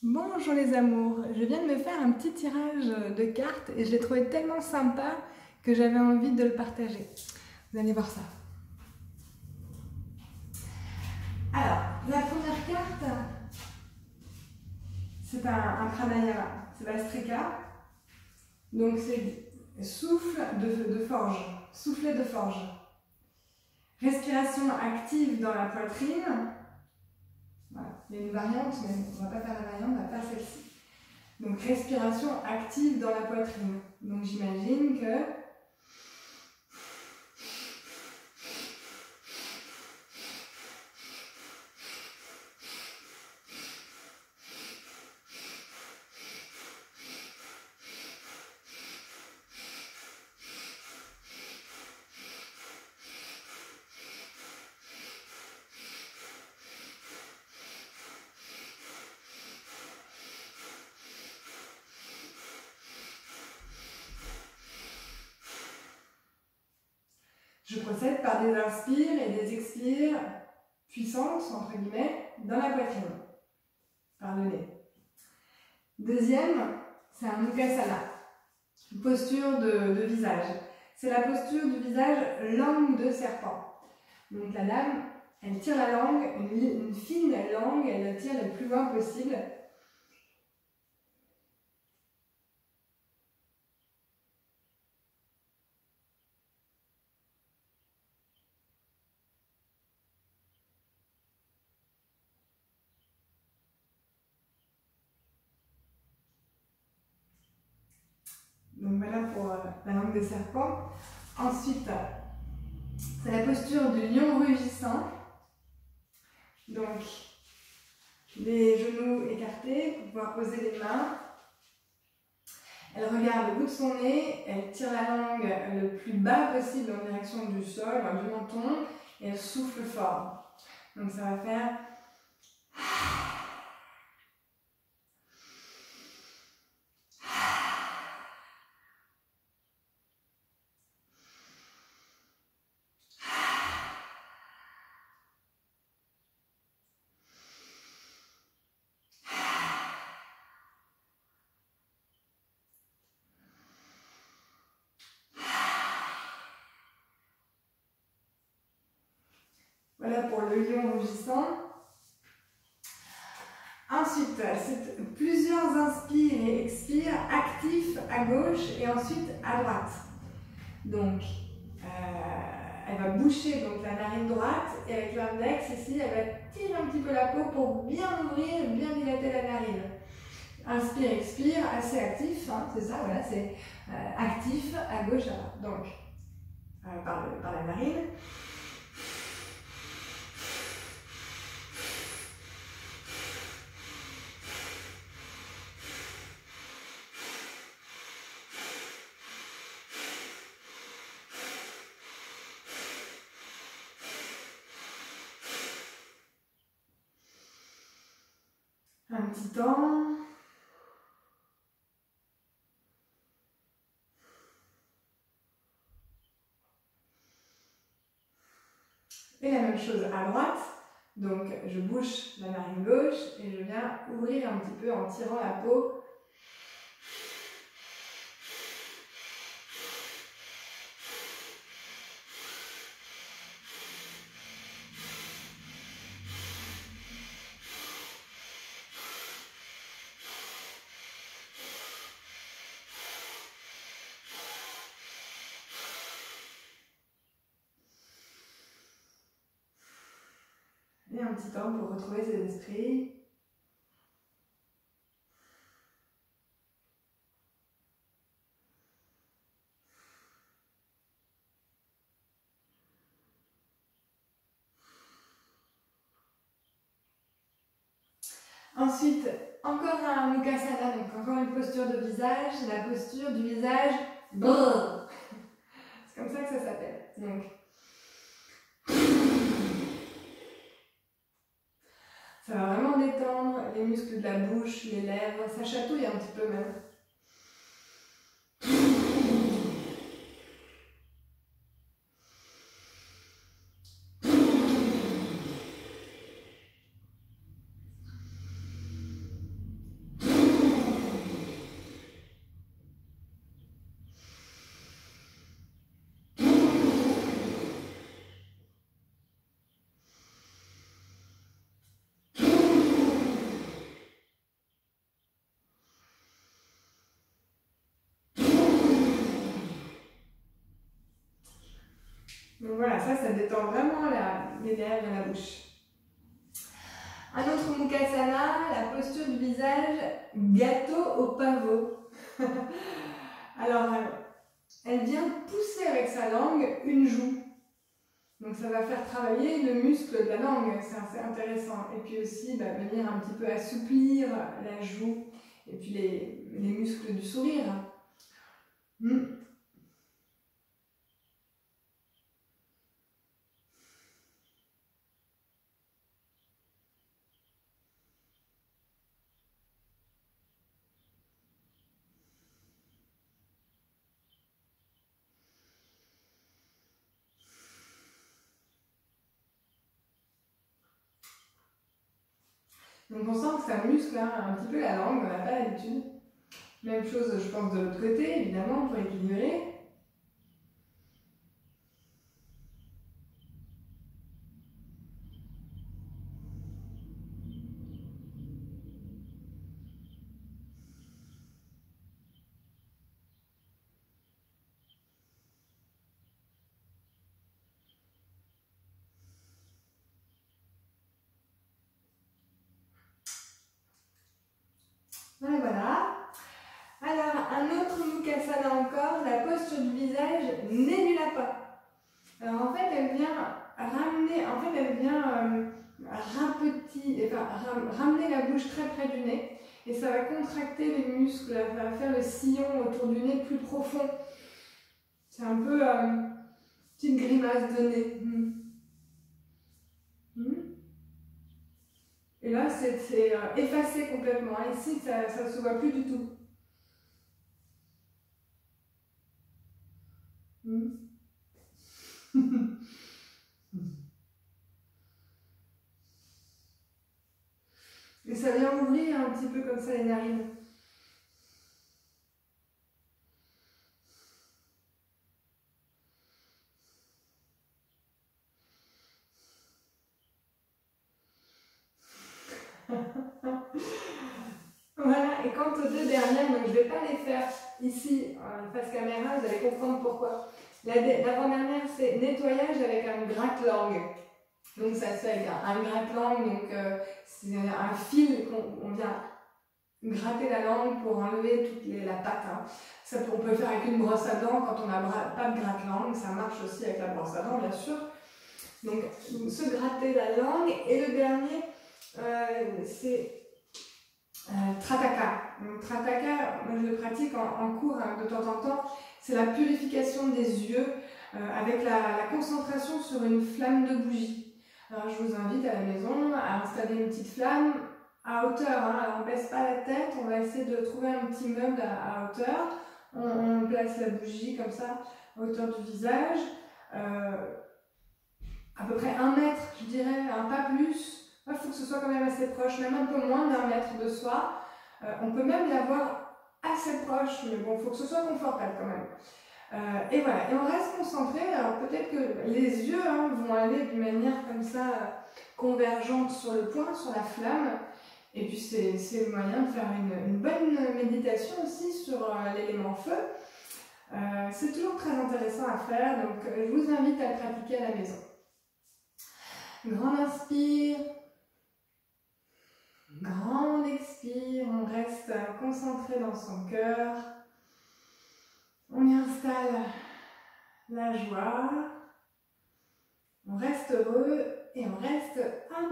Bonjour les amours, je viens de me faire un petit tirage de cartes et je l'ai trouvé tellement sympa que j'avais envie de le partager. Vous allez voir ça. Alors, la première carte, c'est un pranayama, c'est Vastrika. Donc c'est souffle de forge, soufflet de forge. Respiration active dans la poitrine. Voilà. Il y a une variante, mais on ne va pas faire la variante, on va faire celle-ci. Donc respiration active dans la poitrine. Donc j'imagine que je procède par des inspires et des expires puissantes, entre guillemets, dans la poitrine, par le nez. Deuxième, c'est un Mukasana, posture de visage. C'est la posture du visage langue de serpent. Donc la dame, elle tire la langue, une fine langue, elle la tire le plus loin possible. Donc voilà pour la langue de serpent. Ensuite, c'est la posture du lion rugissant. Donc, les genoux écartés pour pouvoir poser les mains. Elle regarde le bout de son nez, elle tire la langue le plus bas possible en direction du sol, du menton, et elle souffle fort. Donc ça va faire... Voilà pour le lion rugissant. Ensuite, c'est plusieurs inspires et expires actifs à gauche et ensuite à droite. Donc, elle va boucher donc, la narine droite et avec l'index ici, elle va tirer un petit peu la peau pour bien ouvrir et bien dilater la narine. Inspire, expire, assez actif, hein, c'est ça, voilà, c'est actif à gauche, à droite. Donc, par la narine. Un petit temps. Et la même chose à droite. Donc je bouche la narine gauche et je viens ouvrir un petit peu en tirant la peau. Et un petit temps pour retrouver ses esprits. Ensuite, encore un Mukasana, donc encore une posture de visage, la posture du visage brrr. C'est comme ça que ça s'appelle. Donc, ça va vraiment détendre les muscles de la bouche, les lèvres, ça chatouille un petit peu même. Donc voilà, ça détend vraiment les lèvres et la bouche. Un autre Mukasana, la posture du visage, gâteau au pavot. Alors, elle vient pousser avec sa langue une joue. Donc ça va faire travailler le muscle de la langue, c'est assez intéressant. Et puis aussi venir un petit peu assouplir la joue et puis les muscles du sourire. Donc on sent que ça muscle un petit peu la langue, on n'a pas l'habitude. Même chose, je pense, de l'autre côté, évidemment, pour équilibrer. Voilà. Alors, un autre Mukasana encore, la posture du visage, nez du lapin. Alors en fait, elle vient ramener, ramener la bouche très près du nez et ça va contracter les muscles, ça va faire le sillon autour du nez plus profond. C'est un peu une petite grimace de nez. Et là, c'est effacé complètement. Ici, ça ne se voit plus du tout. Et ça vient ouvrir un petit peu comme ça les narines. Voilà, et quant aux deux dernières, donc je ne vais pas les faire ici face caméra, vous allez comprendre pourquoi. L'avant-dernière, c'est nettoyage avec un gratte-langue. Donc ça se fait avec un gratte-langue, donc c'est un fil qu'on vient gratter la langue pour enlever toute la pâte. Ça, on peut le faire avec une brosse à dents quand on n'a pas de gratte-langue, ça marche aussi avec la brosse à dents bien sûr. Donc se gratter la langue, et le dernier, c'est Trataka. Donc, Trataka, moi je le pratique en cours de temps en temps, c'est la purification des yeux avec la concentration sur une flamme de bougie. Alors je vous invite à la maison à installer une petite flamme à hauteur, alors on ne baisse pas la tête, on va essayer de trouver un petit meuble à hauteur, on place la bougie comme ça à hauteur du visage, à peu près 1 mètre je dirais, pas plus. Il faut que ce soit quand même assez proche, même un peu moins d'1 mètre de soi. On peut même l'avoir assez proche, mais bon, il faut que ce soit confortable quand même. Et voilà, et on reste concentré. Alors peut-être que les yeux vont aller d'une manière comme ça, convergente sur le point, sur la flamme. Et puis c'est le moyen de faire une bonne méditation aussi sur l'élément feu. C'est toujours très intéressant à faire, donc je vous invite à le pratiquer à la maison. Grand inspire. Grand expire, on reste concentré dans son cœur. On y installe la joie. On reste heureux et on reste un